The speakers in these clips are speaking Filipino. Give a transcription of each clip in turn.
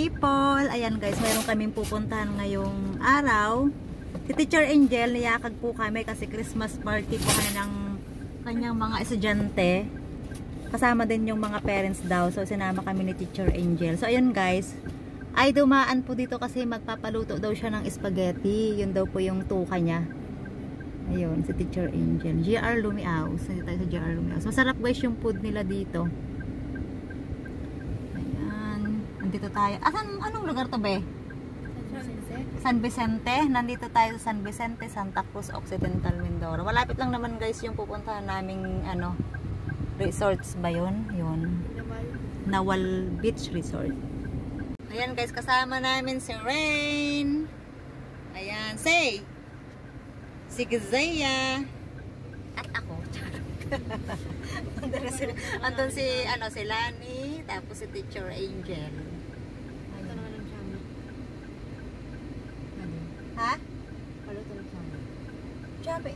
people. Ayan guys, mayroon kaming pupuntahan ngayong araw. Si Teacher Angel, niyakag po kami kasi Christmas party po kaya ng kanyang mga estudyante. Kasama din yung mga parents daw. So sinama kami ni Teacher Angel. So ayun guys, ay dumaan po dito kasi magpapaluto daw siya ng spaghetti. Yun daw po yung tuka niya. Ayun, si Teacher Angel. GR Lumiaos. Nandito tayo sa GR Lumiaos. Masarap guys yung food nila dito. Nandito tayo. Anong lugar to be? San Vicente. Nandito tayo sa San Vicente, Santa Cruz Occidental, Mindoro. Malapit lang naman guys yung pupuntahan naming resorts ba yun? Yun. Nawal Beach Resort. Ayan guys, kasama namin si Rain. Ayan, say! Si Gizaya. At ako. Andun si Lani. Tapos si Teacher Angel. Ha? Paluto ng chami. Chami.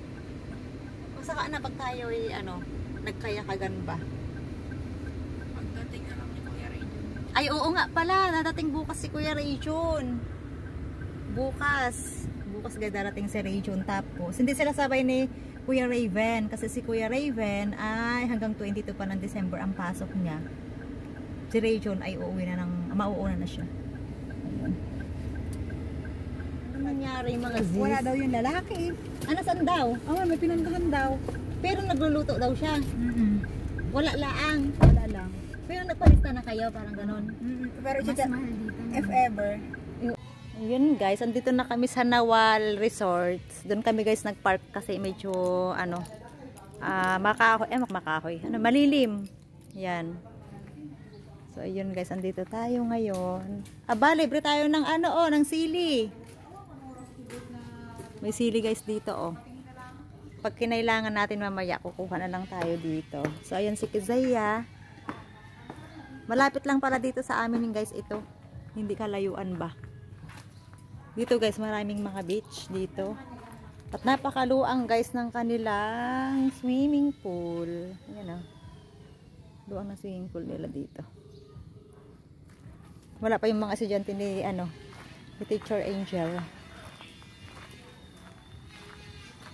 Masaka na pag tayo nagkayakagan ba? Pagdating na lang ni Kuya Rajon. Ay oo nga pala, dadating bukas si Kuya Rajon. Bukas guys darating si Rajon. Tapos hindi sila sabay ni Kuya Raven kasi si Kuya Raven ay hanggang 22 pa ng December ang pasok niya. Si Rajon ay mauuna na siya. Ayun. Ano nangyari mga zis? Wala daw yung lalaki. Saan daw? May pinuntahan daw. Pero nagluluto daw siya. Wala lang. Wala lang. Pero nagpalista na kayo, parang ganon. Pero Mas mahal dito. if ever. Ayun guys, andito na kami sa Nawal Resort. Doon kami guys nagpark kasi medyo makahoy. Malilim. Yan. So ayun guys, andito tayo ngayon. Libre tayo ng ng sili. May sili guys dito Pag kinailangan natin mamaya, kukuha na lang tayo dito. So ayan si Kizaya. Malapit lang pala dito sa amin guys ito. Hindi kalayuan ba? Dito guys, maraming mga beach dito. At napakaluang guys ng kanilang swimming pool. Ayan luang ng swimming pool nila dito. Wala pa yung mga estudyante ni Teacher Angel.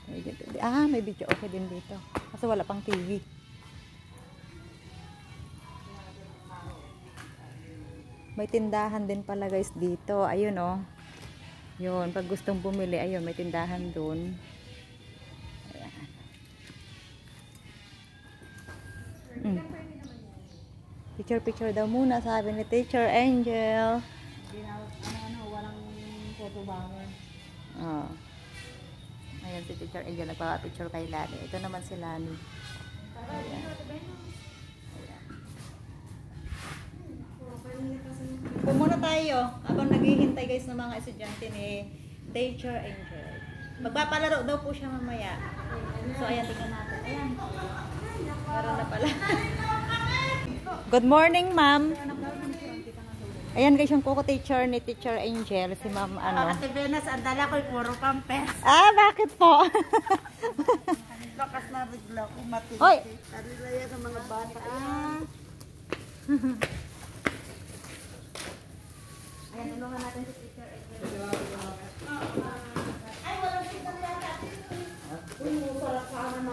May video okay din dito. Kasi wala pang TV. May tindahan din pala guys dito. Ayun Yun, pag gustong bumili, ayun, may tindahan doon. Picture daw muna, sabi ni Teacher Angel. Walang photo banner. Ayan si Teacher Angel, nagpapapicture kay Lani. Ito naman si Lani. Ayan. Muna tayo habang naghihintay guys ng mga estudyante ni Teacher Angel. Magpapalaro daw po siya mamaya. So ayan, tingnan natin. Ayan. Meron na pala. Good morning, ma'am. Ayan guys yung teacher ni Teacher Angel, si ma'am Ate Venus, ang dala ko'y puro pampers. Bakit po? Bakas na bigla ko matindi. Hoy! Tarilaya ng mga bata. Ayan, tulungan natin si Teacher Angel.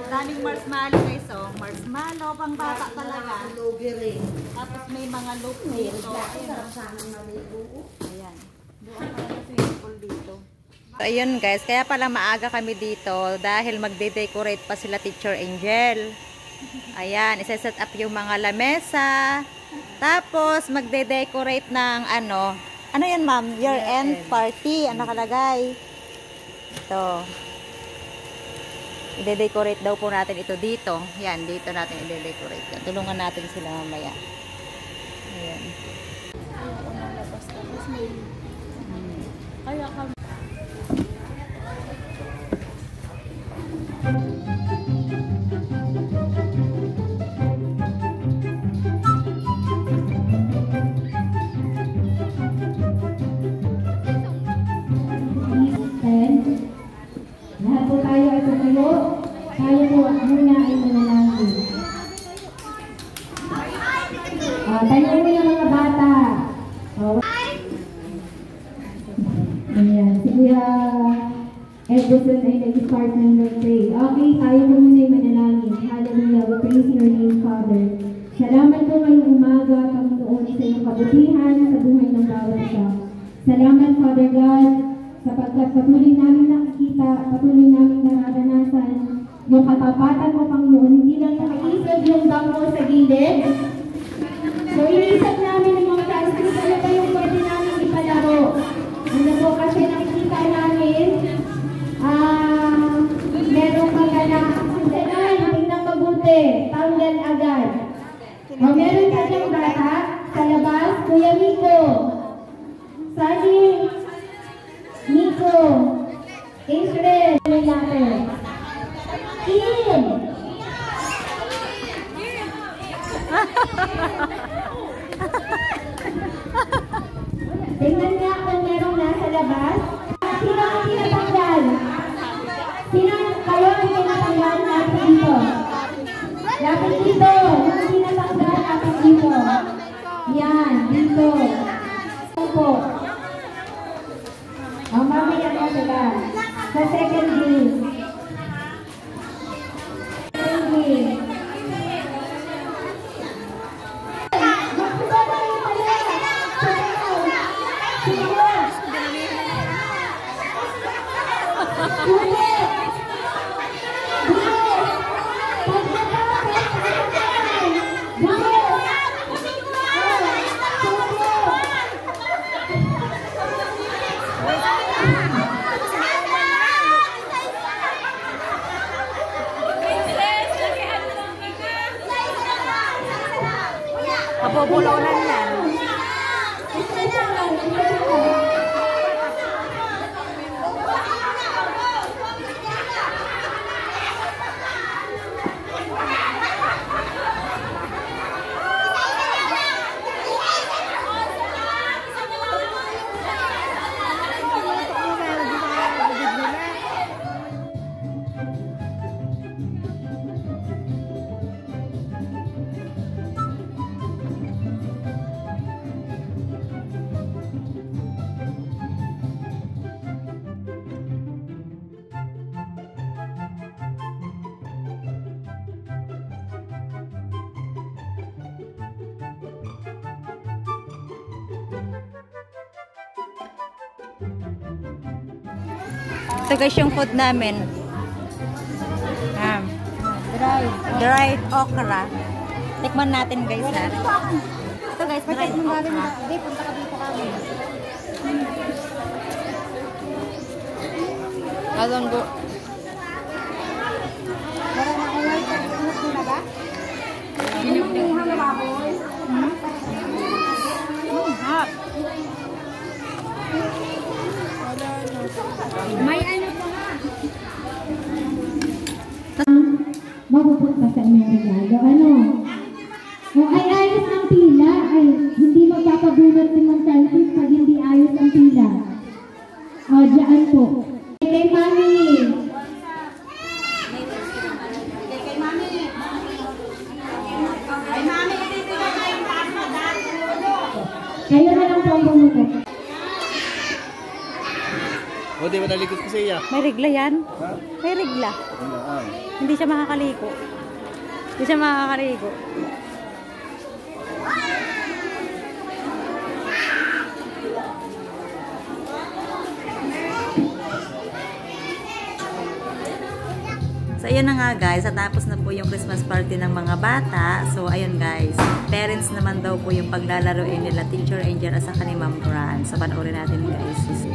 Daming marshmallow guys Marshmallow, pang bata talaga. Tapos may mga loop dito. Ayan. Doon pala sa swimming pool dito. So, ayun guys, kaya pala maaga kami dito dahil magde-decorate pa sila Teacher Angel. Ayan, isa-set up yung mga lamesa. Tapos magde-decorate ng ano yan ma'am? Year-end party. Ang nakalagay. Ito. I-decorate daw po natin ito dito. Yan, dito natin i-decorate. Tulungan natin sila mamaya. Ayan. Kaya kami. Lahat po tayo ay tumayo. Tayo po muna ay manalangin. Tayo muna mga bata. heart na nag-pray. Okay, tayo po muna yung manalangin. Hallelujah. We praise your name, Father. Salamat po ngayong umaga, Panginoon, sa iyong kabutihan sa buhay ng bawat isa. Salamat, Father God, sapagkat patuloy namin nakikita, patuloy namin nararanasan yung katapatan mo, Panginoon. Hindi lang nakaisip yung bangko sa gilid. So, iniisip namin yung mga transcript, ano ba yung pwede namin ipalaro? Ano po, kasi nakikita namin, merong magandang aksidente, tingnan mabuti, tanggal agad. O meron ka diyang bata sa labas, Kuya Miko, Sally, Miko, Israel, natin. Kim! Tingnan niya kung merong nasa labas. Sino ang tinatanggal? Sino kayo ang tinatanggal? Lapit dito. Lapit dito. Yung tinatanggal, lapit dito. Yan, dito. Opo. O, mamaya na sila. Sa second game. Second game. Kapopulunan yan. Ito guys yung food namin. Dried okra. Tikman natin guys ha. Ito guys, dried okra. Hindi, punta ka dito kami. Alonggo. Hot. May ano pa nga. Mapupunta sa inyong regalo. Ano? O ay ayos ang pila. Ay hindi magpapabunot din ng selfies pag hindi ayos ang pila. O dyan po. Kay Mami. Kay Mami. Kay Mami, dito na tayong taas na dahil. Kayo na lang po ang bumutot. O, di ba nalikot ko sa iya? May regla yan? Ha? May regla. Ang Hindi siya makakaliko. Hindi siya makakaliko. So, ayan na nga guys. Tapos na po yung Christmas party ng mga bata. So, ayun guys. Parents naman daw po yung paglalaroin nila Teacher Angel at saka ni Ma'am Fran. So, panoorin natin guys.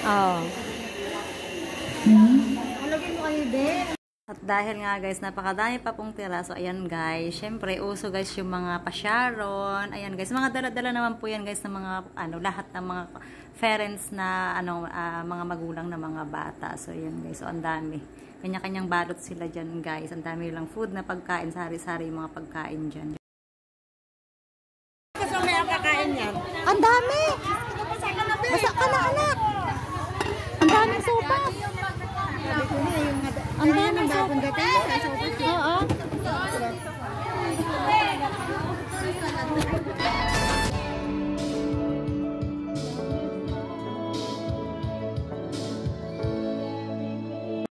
Oh. At dahil nga guys, napakadami pa pong tira. So ayan guys, syempre uso guys yung mga pasyaron. Ayan guys, mga dala-dala naman po yan guys ng mga lahat ng mga parents na mga magulang na mga bata. So ayan guys, so ang dami. Kanya-kanyang balot sila diyan guys. Ang dami lang food na pagkain, sari-sari yung mga pagkain diyan. Kasi may ang kakain yan. Ang dami! Basa ka na anak! Ang daming sopas! Ang daming sopas!